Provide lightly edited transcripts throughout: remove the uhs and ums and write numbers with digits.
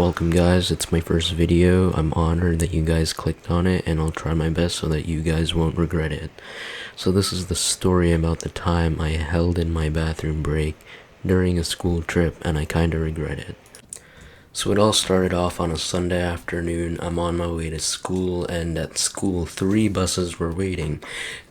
Welcome guys, it's my first video. I'm honored that you guys clicked on it, and I'll try my best so that you guys won't regret it. So this is the story about the time I held in my bathroom break during a school trip, and I kinda regret it. So it all started off on a Sunday afternoon. I'm on my way to school, and at school 3 buses were waiting,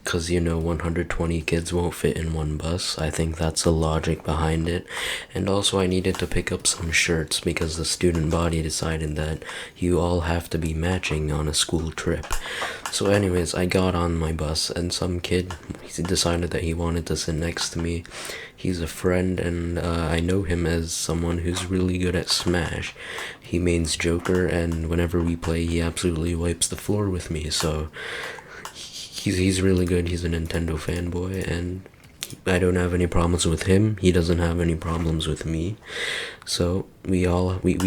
because 120 kids won't fit in one bus. I think that's the logic behind it. And also I needed to pick up some shirts because the student body decided that you all have to be matching on a school trip. So anyways, I got on my bus, and some kid, he decided that he wanted to sit next to me. He's a friend, and I know him as someone who's really good at Smash. He mains Joker, and whenever we play, he absolutely wipes the floor with me, so he's really good. He's a Nintendo fanboy, and I don't have any problems with him. He doesn't have any problems with me. So we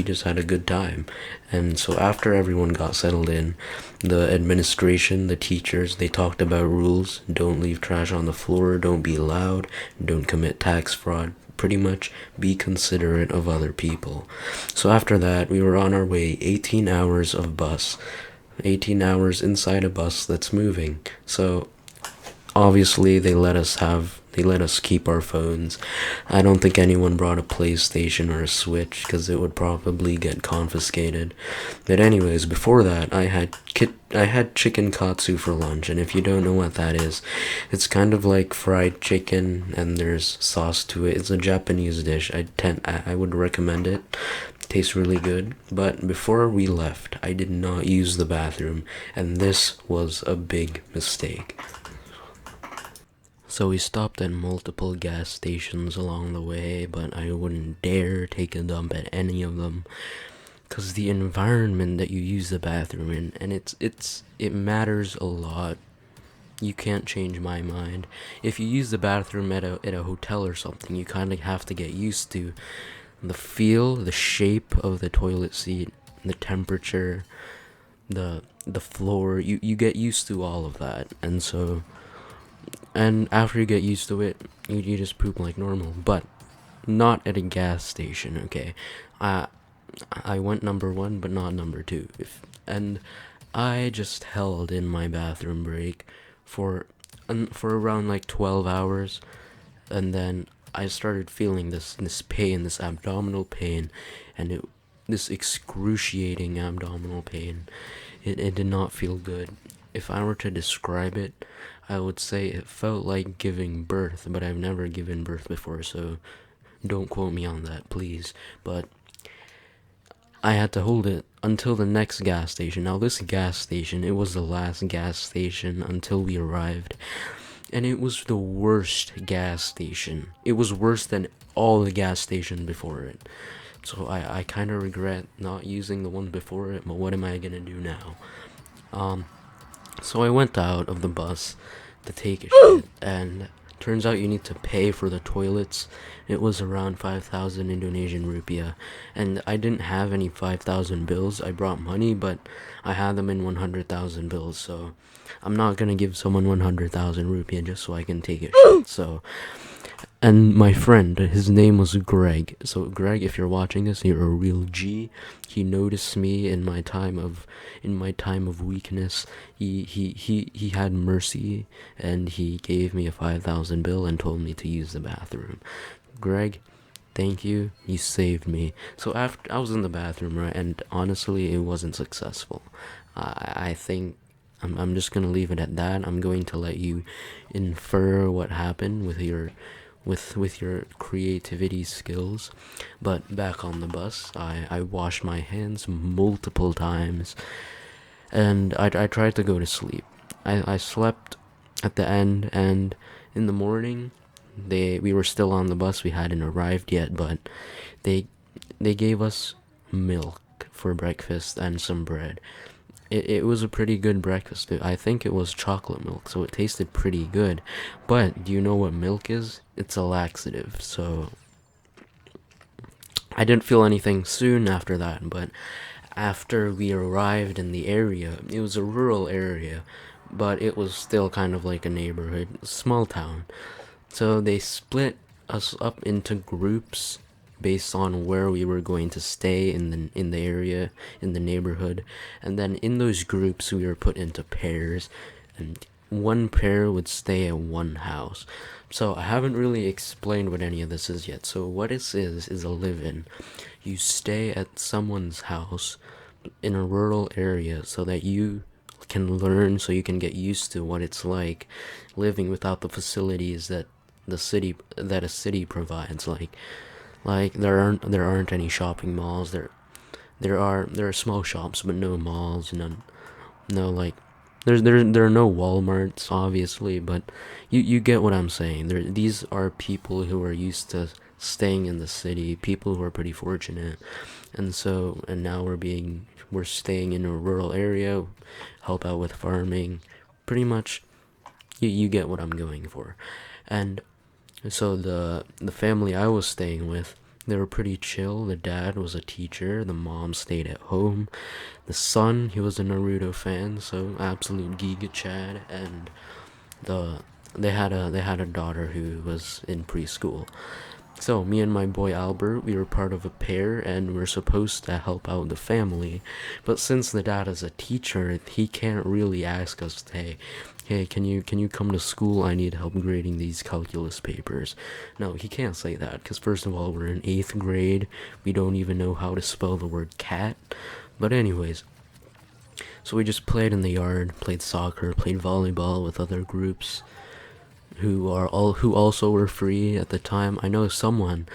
just had a good time. And so after everyone got settled in, the administration, the teachers, they talked about rules. Don't leave trash on the floor, don't be loud, don't commit tax fraud. Pretty much be considerate of other people. So after that, we were on our way. 18 hours of bus. 18 hours inside a bus that's moving. So obviously they let us keep our phones. I don't think anyone brought a PlayStation or a Switch because it would probably get confiscated. But anyways, before that, I had chicken katsu for lunch, and if you don't know what that is, it's kind of like fried chicken and there's sauce to it. It's a Japanese dish. I would recommend it. Tastes really good. But before we left, I did not use the bathroom, and this was a big mistake. So we stopped at multiple gas stations along the way, but I wouldn't dare take a dump at any of them, because the environment that you use the bathroom in, and it matters a lot. You can't change my mind. If you use the bathroom at a hotel or something, you kind of have to get used to the feel, the shape of the toilet seat, the temperature, the floor. You get used to all of that, and after you get used to it, you just poop like normal. But not at a gas station, okay? I went number 1, but not number 2. And I just held in my bathroom break for around like 12 hours, and then I started feeling this pain, this abdominal pain, and this excruciating abdominal pain. It did not feel good. If I were to describe it, I would say it felt like giving birth, but I've never given birth before, so don't quote me on that, please. But I had to hold it until the next gas station. Now this gas station, it was the last gas station until we arrived, and it was the worst gas station. It was worse than all the gas stations before it. So I kind of regret not using the one before it, but what am I gonna do now? So I went out of the bus to take a shit, and turns out you need to pay for the toilets. It was around 5,000 Indonesian rupiah, and I didn't have any 5,000 bills. I brought money, but I had them in 100,000 bills, so I'm not gonna give someone 100,000 rupiah just so I can take a shit. So, and my friend, his name was Greg. So Greg, if you're watching this, you're a real G. He noticed me in my time of weakness. He had mercy, and he gave me a 5,000 bill and told me to use the bathroom. Greg, thank you. You saved me. So after I was in the bathroom, right, and honestly, it wasn't successful. I think I'm just gonna leave it at that. I'm going to let you infer what happened with your creativity skills. But back on the bus, I washed my hands multiple times, and I tried to go to sleep. I slept at the end, and in the morning, we were still on the bus. We hadn't arrived yet, but they gave us milk for breakfast and some bread. It was a pretty good breakfast. I think it was chocolate milk, so it tasted pretty good. But do you know what milk is? It's a laxative, so I didn't feel anything soon after that. But after we arrived in the area, it was a rural area, but it was still kind of like a neighborhood, a small town. So they split us up into groups based on where we were going to stay in the area, in the neighborhood. And then in those groups we were put into pairs, and one pair would stay at one house. So I haven't really explained what any of this is yet. So what this is a live-in. You stay at someone's house in a rural area so that you can learn, so you can get used to what it's like living without the facilities that a city provides. Like there aren't any shopping malls. There are small shops, but no malls. No, like there are no Walmarts, obviously, but you get what I'm saying. These are people who are used to staying in the city, people who are pretty fortunate. And now we're staying in a rural area, help out with farming. Pretty much, you get what I'm going for. And so the family I was staying with, they were pretty chill. The dad was a teacher, the mom stayed at home. The son, he was a Naruto fan, so absolute Giga Chad. And they had a daughter who was in preschool. So me and my boy Albert, we were part of a pair, and we're supposed to help out the family. But since the dad is a teacher, he can't really ask us, hey, can you come to school? I need help grading these calculus papers. No, he can't say that, because first of all, we're in 8th grade. We don't even know how to spell the word cat. But anyways, so we just played in the yard, played soccer, played volleyball with other groups who also were free at the time. I know someone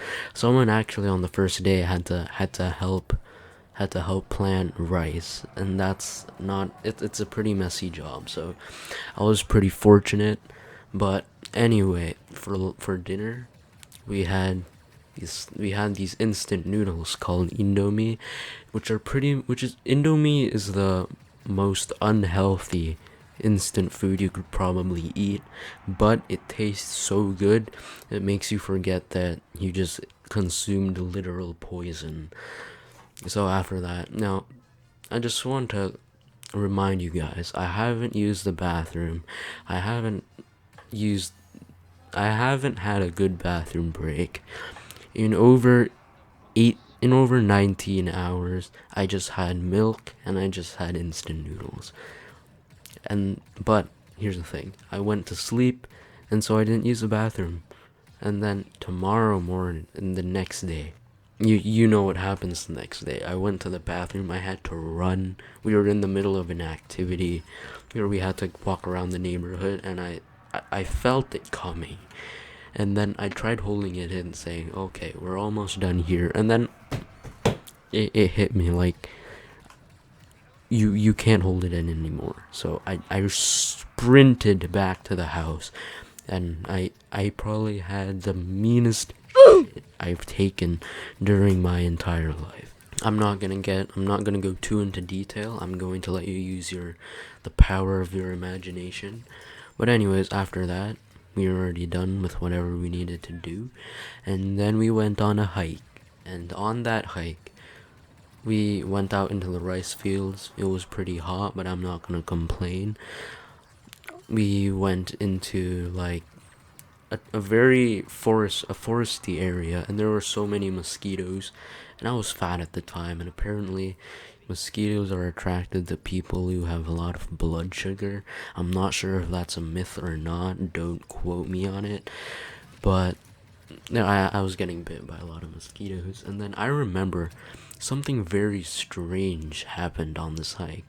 actually on the first day had to help plant rice, and that's not it's a pretty messy job. So I was pretty fortunate. But anyway, for dinner, we had these instant noodles called Indomie, Indomie is the most unhealthy instant food you could probably eat, but it tastes so good, it makes you forget that you just consumed literal poison. So after that, now, I just want to remind you guys, I haven't used the bathroom. I haven't used I haven't had a good bathroom break in over 19 hours. I just had milk and I just had instant noodles. But here's the thing, I went to sleep, and so I didn't use the bathroom. And then tomorrow morning and the next day, you know what happens the next day. I went to the bathroom, I had to run. We were in the middle of an activity where we had to walk around the neighborhood, and I felt it coming. And then I tried holding it in, saying, okay, we're almost done here. And then it hit me like, you can't hold it in anymore. So I sprinted back to the house, and I probably had the meanest shit I've taken during my entire life. I'm not gonna go too into detail. I'm going to let you use the power of your imagination. But anyways, after that, we were already done with whatever we needed to do, and then we went on a hike. And on that hike, we went out into the rice fields. It was pretty hot, but I'm not gonna complain. We went into like a very foresty area, and there were so many mosquitoes, and I was fat at the time, and apparently mosquitoes are attracted to people who have a lot of blood sugar. I'm not sure if that's a myth or not, don't quote me on it, but no, I was getting bit by a lot of mosquitoes. And then I remember something very strange happened on this hike.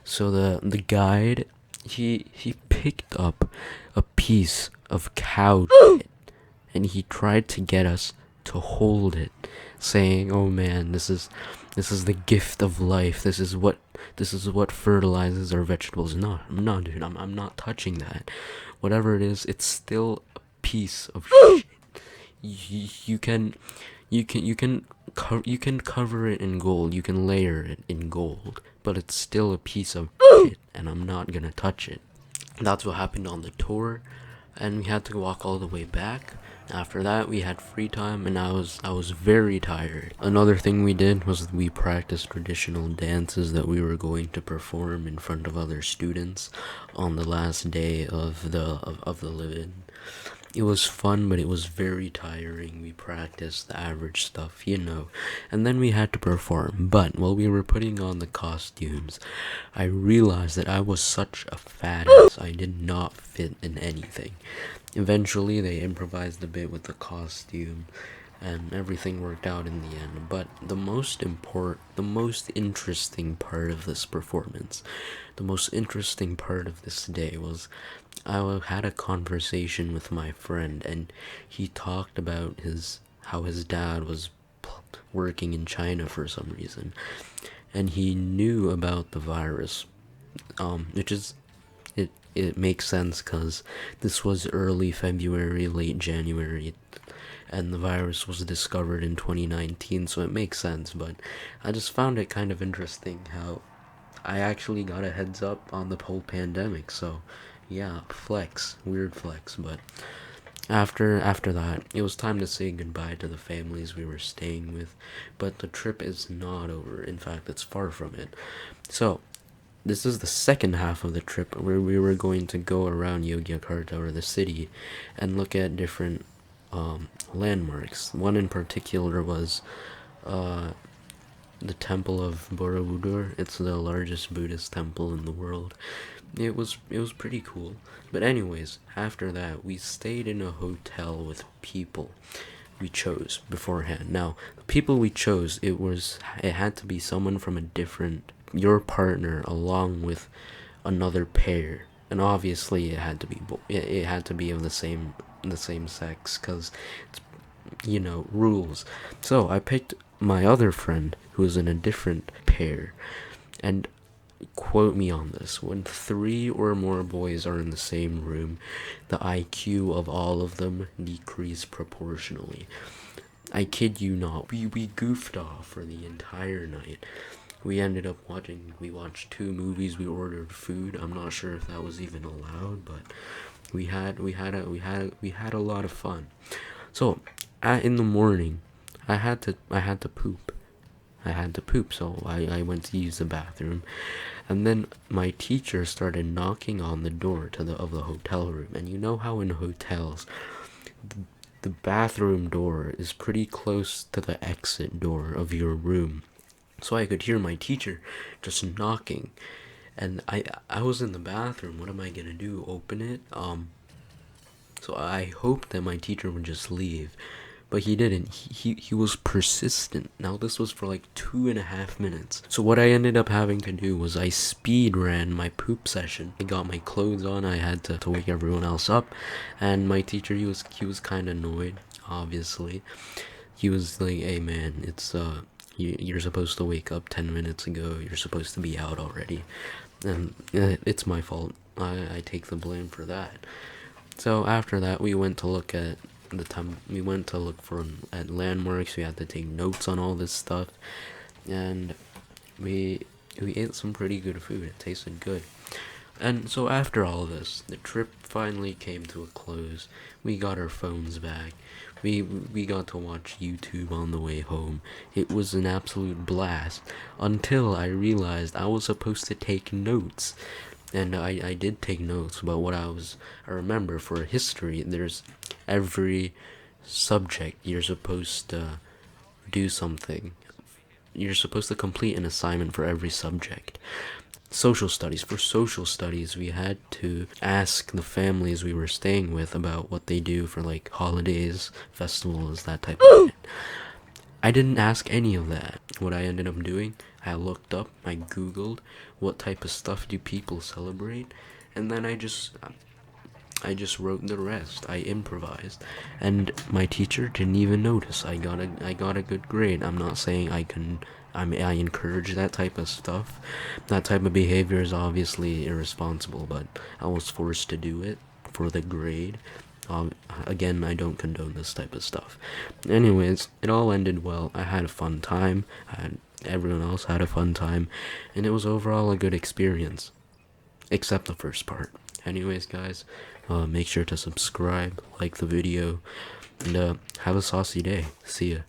So the guide, he picked up a piece of cow shit, and he tried to get us to hold it, saying, "Oh man, this is the gift of life. This is what fertilizes our vegetables." No, dude. I'm not touching that. Whatever it is, it's still a piece of shit. You can cover it in gold. You can layer it in gold, but it's still a piece of shit, and I'm not gonna touch it. That's what happened on the tour, and we had to walk all the way back. After that, we had free time, and I was very tired. Another thing we did was we practiced traditional dances that we were going to perform in front of other students on the last day of the live-in. It was fun, but it was very tiring. We practiced the average stuff, and then we had to perform. But while we were putting on the costumes, I realized that I was such a fat ass. I did not fit in anything. Eventually, they improvised a bit with the costume, and everything worked out in the end. But the most interesting part of this performance, the most interesting part of this day was I had a conversation with my friend, and he talked about how his dad was working in China for some reason, and he knew about the virus, which is it makes sense because this was early February, late January, and the virus was discovered in 2019, so it makes sense. But I just found it kind of interesting how I actually got a heads up on the whole pandemic. So yeah, weird flex. But after that, it was time to say goodbye to the families we were staying with. But the trip is not over. In fact, it's far from it. So this is the second half of the trip, where we were going to go around Yogyakarta, or the city, and look at different landmarks. One in particular was the Temple of Borobudur. It's the largest Buddhist temple in the world. It was pretty cool. But anyways, after that, we stayed in a hotel with people we chose beforehand. Now, the people we chose, it had to be someone from a different, your partner along with another pair, and obviously it had to be it had to be of the same sex, because rules. So I picked my other friend who was in a different pair, and quote me on this, when 3 or more boys are in the same room, the IQ of all of them decrease proportionally. I kid you not, we goofed off for the entire night. We watched 2 movies, we ordered food. I'm not sure if that was even allowed, but we had a lot of fun. So in the morning, I had to poop. So I went to use the bathroom, and then my teacher started knocking on the door of the hotel room. And you know how in hotels, the bathroom door is pretty close to the exit door of your room. So I could hear my teacher just knocking, and I was in the bathroom. What am I gonna do? Open it? So I hoped that my teacher would just leave, but he didn't. He was persistent. Now this was for like 2.5 minutes. So what I ended up having to do was I speed ran my poop session. I got my clothes on. I had to wake everyone else up, and my teacher, he was kind of annoyed. Obviously, he was like, "Hey man, it's you're supposed to wake up 10 minutes ago. You're supposed to be out already," and it's my fault. I take the blame for that. So after that, we went to look at at landmarks. We had to take notes on all this stuff, and we ate some pretty good food. It tasted good. And so after all this, the trip finally came to a close. We got our phones back. We got to watch YouTube on the way home. It was an absolute blast, until I realized I was supposed to take notes. And I did take notes, but I remember for history, there's every subject you're supposed to do something. You're supposed to complete an assignment for every subject. For social studies, we had to ask the families we were staying with about what they do for like holidays, festivals, that type of shit. I didn't ask any of that. What I ended up doing, I looked up, I googled what type of stuff do people celebrate, and then I just wrote the rest. I improvised, and my teacher didn't even notice. I got a good grade. I'm not saying I encourage that type of stuff. That type of behavior is obviously irresponsible, but I was forced to do it for the grade. Again, I don't condone this type of stuff. Anyways, it all ended well. I had a fun time. Everyone else had a fun time, and it was overall a good experience, except the first part. Anyways, guys, make sure to subscribe, like the video, and have a saucy day. See ya.